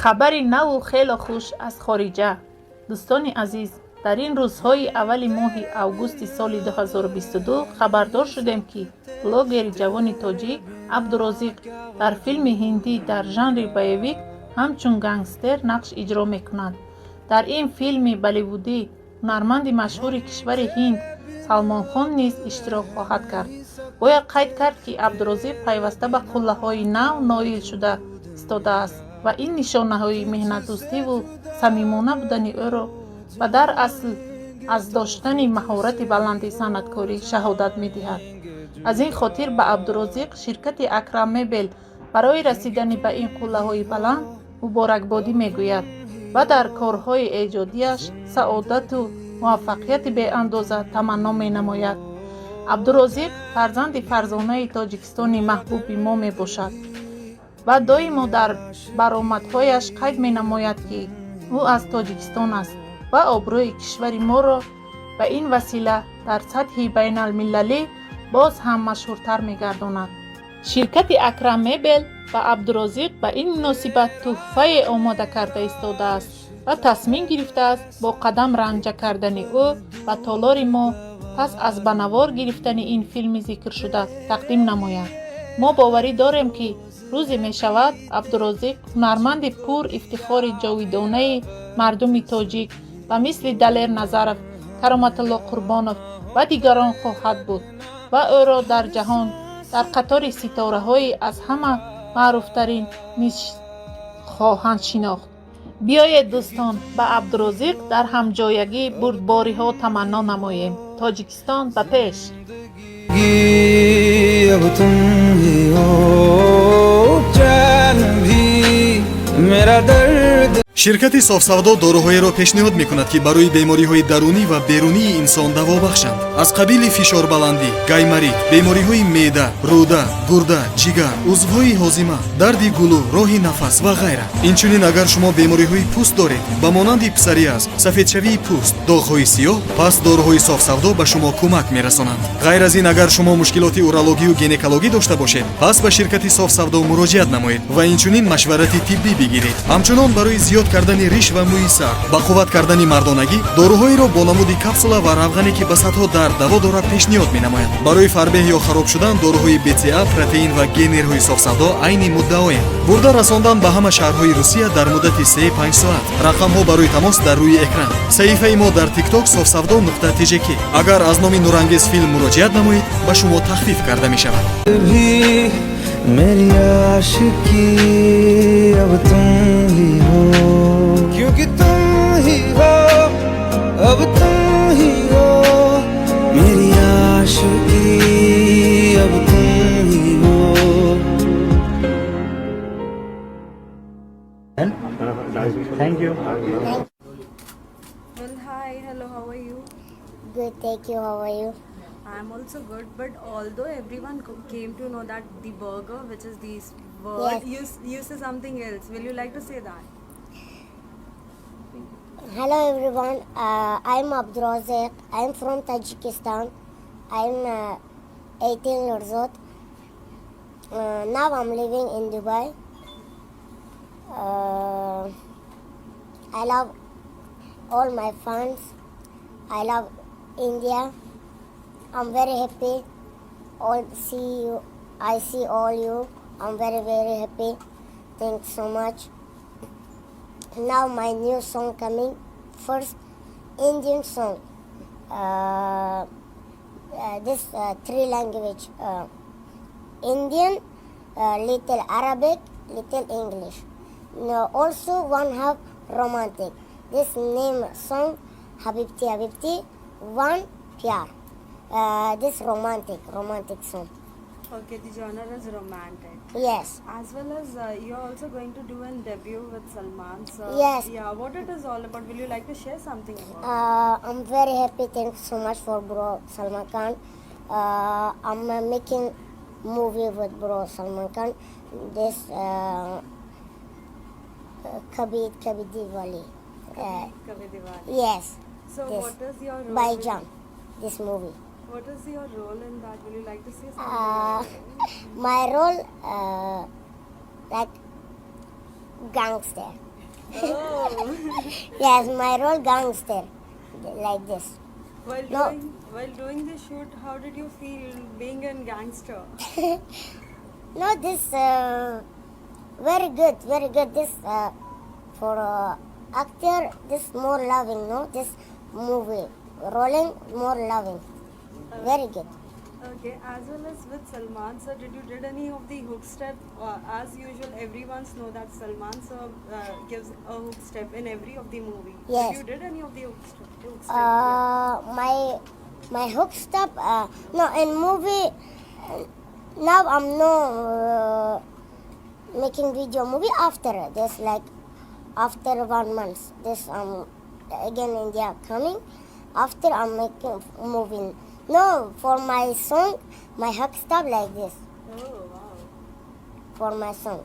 خبری نو خیلی خوش از خارجه. دوستان عزیز، در این روزهای اولی ماه اوگوست سال 2022 خبردار شدیم که بلاگر جوان تاجیک عبدورازیق در فیلم هندی در ژانر بایویک همچون گنگستر نقش اجرا میکند. در این فیلم بالیوودی هنرمند مشهور کشور هند سلمان خان نیز اشتراک خواهد کرد. باید قید کرد که عبدورازیق پیوسته به قله‌های نو نائل شده ایستاده است و این نشانه‌های مهنت‌دوستی و صمیمانه بودن او را و در اصل از داشتن مهارت بلند صنعتکاری شهادت می‌دهد. از این خاطر به عبدورازیق شرکت اکرم مبل برای رسیدن به این قله‌های بلند مبارکبادی می‌گوید و در کارهای ایجادیش سعادت و موفقیت به اندازه تمنا می‌نماید. عبدورازیق فرزند فرزانه تاجیکستانی محبوب ما میباشد و دائما در برآمدهایش قید می‌نماید که او از تاجیکستان است و آبروی کشور ما را به این وسیله در سطح بین المللی باز هم مشهورتر می‌گرداند. شرکت اکرم مبل و عبدورازیق به این مناسبت تحفه آماده کرده ایستاده است و تصمیم گرفته است با قدم رنجه کردن او و تالار ما پس از بنوار گرفتن این فیلم ذکر شده تقدیم نماید. ما باوری داریم که روزی می شود عبدورازیق هنرمند پر افتخار جاویدانه مردم تاجیک و مثل دلیر نظرف، کرامت الله قربانов و دیگران خواهد بود و او را در جهان در قطار ستاره های از همه معروفترین خواهند شناخت. بیایید دوستان به عبدورازیق در همجایگی بردباری ها تمنا نماییم. تاجیکستان به پیش. شرکت صاف‌سودا داروهایро пешниҳод мекунад ки барои бемориҳои дарунӣ ва берунии инсон даво бахшанд. аз қабили фишорбаландӣ, гаймарид, бемориҳои меъда, рӯда, гурда, ҷигар, узвҳои ҳозима, дарди гулӯ, роҳи нафас ва ғайра. инчунин агар шумо бемориҳои пӯст доред ба монанди псариаз, сафедшавии пӯст, доғҳои сиёҳ, пас дороҳои софсавдо ба шумо кӯмак мерасонанд. ғайр аз ин агар шумо мушкилоти урологию гинекологӣ дошта бошед, пас ба ширкати софсавдо муроҷиат намоед ва инчунин машварати тиббӣ бигиред. ҳамчунон барои зиёд кардани риш ва мӯи сар, ба қувват кардани мардонагӣ дороҳоеро бо намуди капсула ва равғане ки ба садҳо дард даво дорад пешниҳод менамояд. барои фарбеҳ ё хароб шудан дороҳои бта, протеин ва генерҳои софсавдо айни муддаоянд. бурда расондан ба ҳама шаҳрҳои русия дар муддати 3-5 соат. рақамҳо барои тамос дар рӯи экран. саҳифаи мо дар тикток sofsavdo.tjk. агар аз номи нурангез филм муроҷиат намоед ба шумо тахфиф карда мешавад. मेरी आशिकी अब तुम ही हो, क्योंकि तुम ही हो, अब तुम ही हो, मेरी आशिकी अब तुम ही हो. Thank you. Well, hi, hello, how are you? Good, thank you. How are you? I'm also good, but although everyone came to know that the burger, which is this word, Yes. you say something else. Will you like to say that? Hello everyone. I'm Abdurozik. I'm from Tajikistan. I'm 18 years old. Now I'm living in Dubai. I love all my fans. I love India. I'm very happy. I see all you. I'm very, very happy. Thanks so much. Now my new song coming. First Indian song. This 3 language. Indian, little Arabic, little English. Now also one have romantic. This name song Habibti Habibti, one Pyar. This romantic song. Okay, the genre is romantic. Yes. As well as you're also going to do a debut with Salman. So, Yes. Yeah, what it is all about? Will you like to share something about I'm very happy. Thanks so much for bro Salman Khan. I'm making movie with bro Salman Khan. This Kabhi Diwali. Kabhi Diwali? Yes. So this what is your role? Baijan. This movie. What is your role in that? Will you like to say something? My role like gangster. Oh. Yes, my role gangster, like this. While No. while doing the shoot, how did you feel being a gangster? No, this very good, very good. This for actor, this more loving. No, this movie rolling more loving. Very good. Okay, as well as with Salman sir, did any of the hook step? As usual, everyone's know that Salman sir gives a hook step in every of the movie. Yes. Did you did any of the hook step? Yeah. My hook step. No, in movie. Now I'm no making video movie after this, like after 1 month. This again India coming. After I'm making movie. No, for my song, my hook step like this. Oh wow. For my song.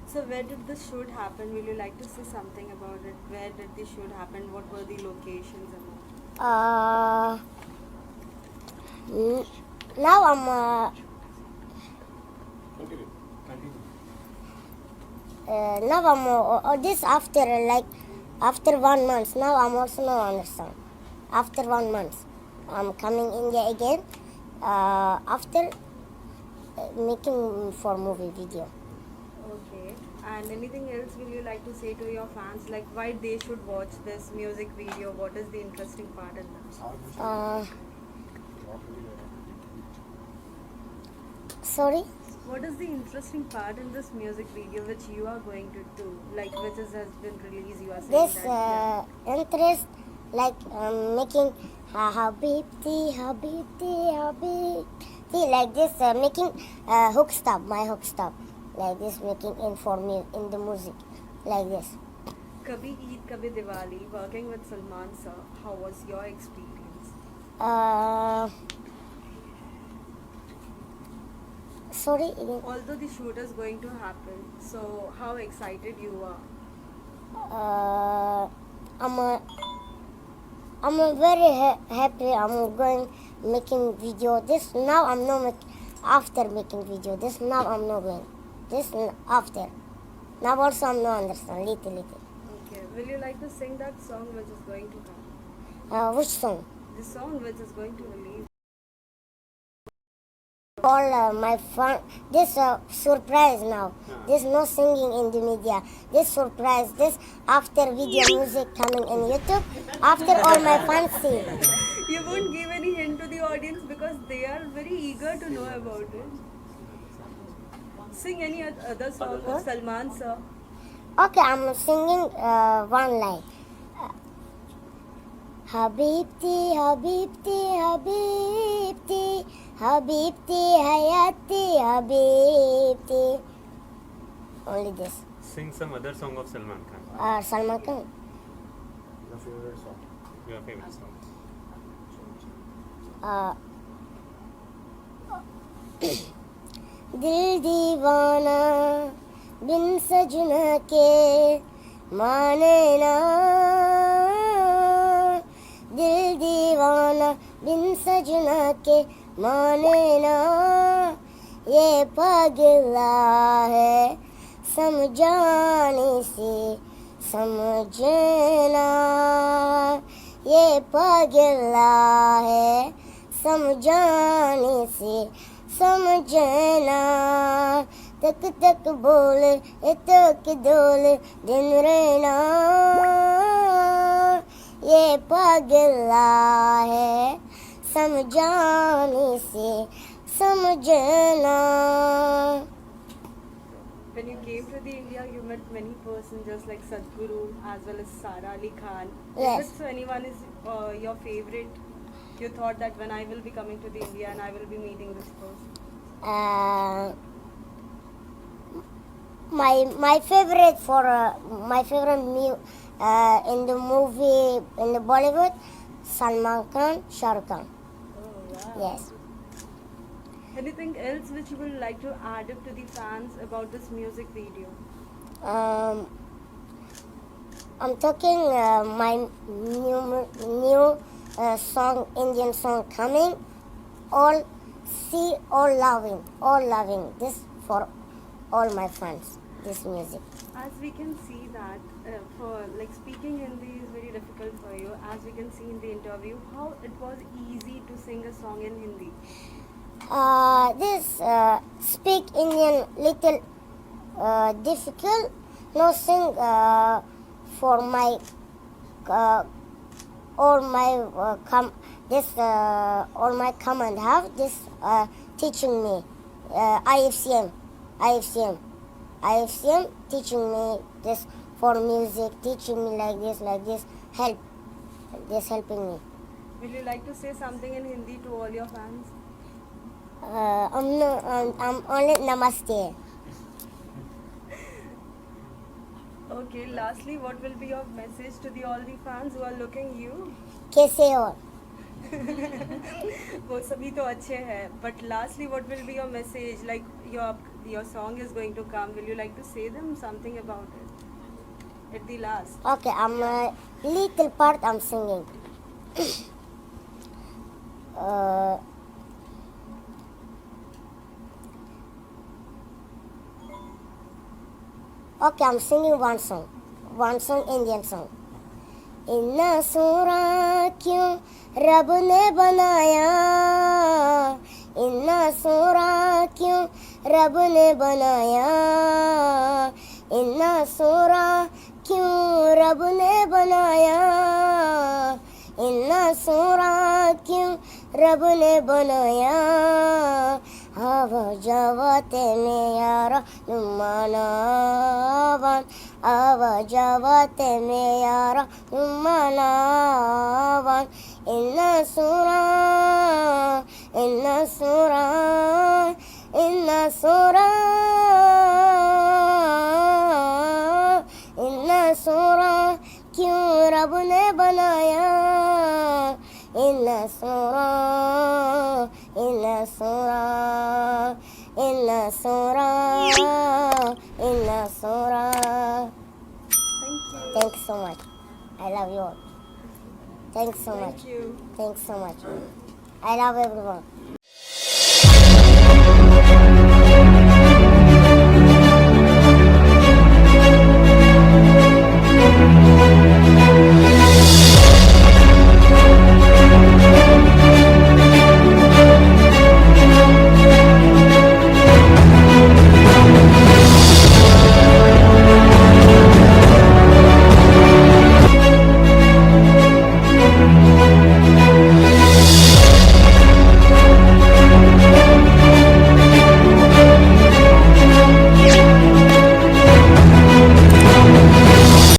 So where did the shoot happen? Will you like to say something about it? Where did the shoot happen? What were the locations and all? Now I'm. Now I'm this after like after 1 month. Now I'm also no understand. After 1 month, I'm coming India again. After making for movie video. Okay. And anything else will you like to say to your fans? Like why they should watch this music video? What is the interesting part in that? Sorry. What is the interesting part in this music video which you are going to do? Like which has been released? You are saying This that. interest like making Habibti, Habibti, Habibti, like this making hook stop, my hook stop, like this making in for me in the music, like this. Kabhi Eid, Kabhi Diwali, working with Salman sir, how was your experience? Sorry. Again. Although the shoot is going to happen, so how excited you are? I'm very happy. I'm going making video. This now I'm not after making video. This now I'm not going. This after. Now also I'm not understand little. Okay. Will you like to sing that song which is going to come? Which song? The song which is going to release. All my fun. This surprise now. This no singing in the media. This surprise. This after video music coming in YouTube. After all my fans see. You won't give any hint to the audience because they are very eager to know about it. Sing any other song of Salman sir. Okay, I'm singing one line. Habibti, Habibti, Habibti, Habibti, Hayati, Habibti. Only this. Sing some other song of Salman Khan. Salman Khan. Your favorite song. Your favorite song. दिल दीवाना बिन सजना के माने ना दिल दीवाना बिन सजना के माने ना ये पगला है समझाने से समझना ये पगला है समझाने से समझना तक तक बोल तक डोल दिन रहना ये पगला है समझाने से समझना. When you came to the India, you met many persons just like Sadhguru as well as Sara Ali Khan. Yes. Is it so anyone is your favorite? You thought that when I will be coming to the India and I will be meeting this person. My favorite for my favorite in the movie in the Bollywood, Salman Khan, Shah Rukh Khan. Oh wow. Yes. Anything else which you would like to add up to the fans about this music video? I'm talking my new song, Indian song coming. All see, all loving this for all my fans. This music. As we can see that that, for like speaking Hindi is very difficult for you, as we can see in the interview, how it was easy to sing a song in Hindi. This speak Indian little difficult. No sing for my all my all my command have this teaching me IFCM teaching me this for music, teaching me like this helping me. Will you like to say something in Hindi to all your fans? I'm only namaste. Okay, lastly, what will be your message to all the fans who are looking you? कैसे हो? वो सभी तो अच्छे हैं, but lastly, what will be your message? Like your song is going to come. Will you like to say them something about it at the last? Okay, I'm a little part I'm singing. Okay, I'm singing one song, Indian song. इन्ना सोरा क्यों रब ने बनाया, इन्ना सोरा क्यों रब ने बनाया, इन्ना सोरा क्यों रब ने बनाया, इन्ना सोरा क्यों रब ने बनाया, हवा जावते में यारा नुमानावन, हवा जावते में यारा नुमानावन, इन्ना सोरा इन्ना सोरा इन्ना सोरा इन्ना सोरा क्यों रब ने बनाया, इन्ना सोरा इन्ना सोरा इन्ना सोरा इन्ना सोरा. Thank you. Thanks so much. I love you all. Thanks so much. Thank you. Thanks so much. I love everyone.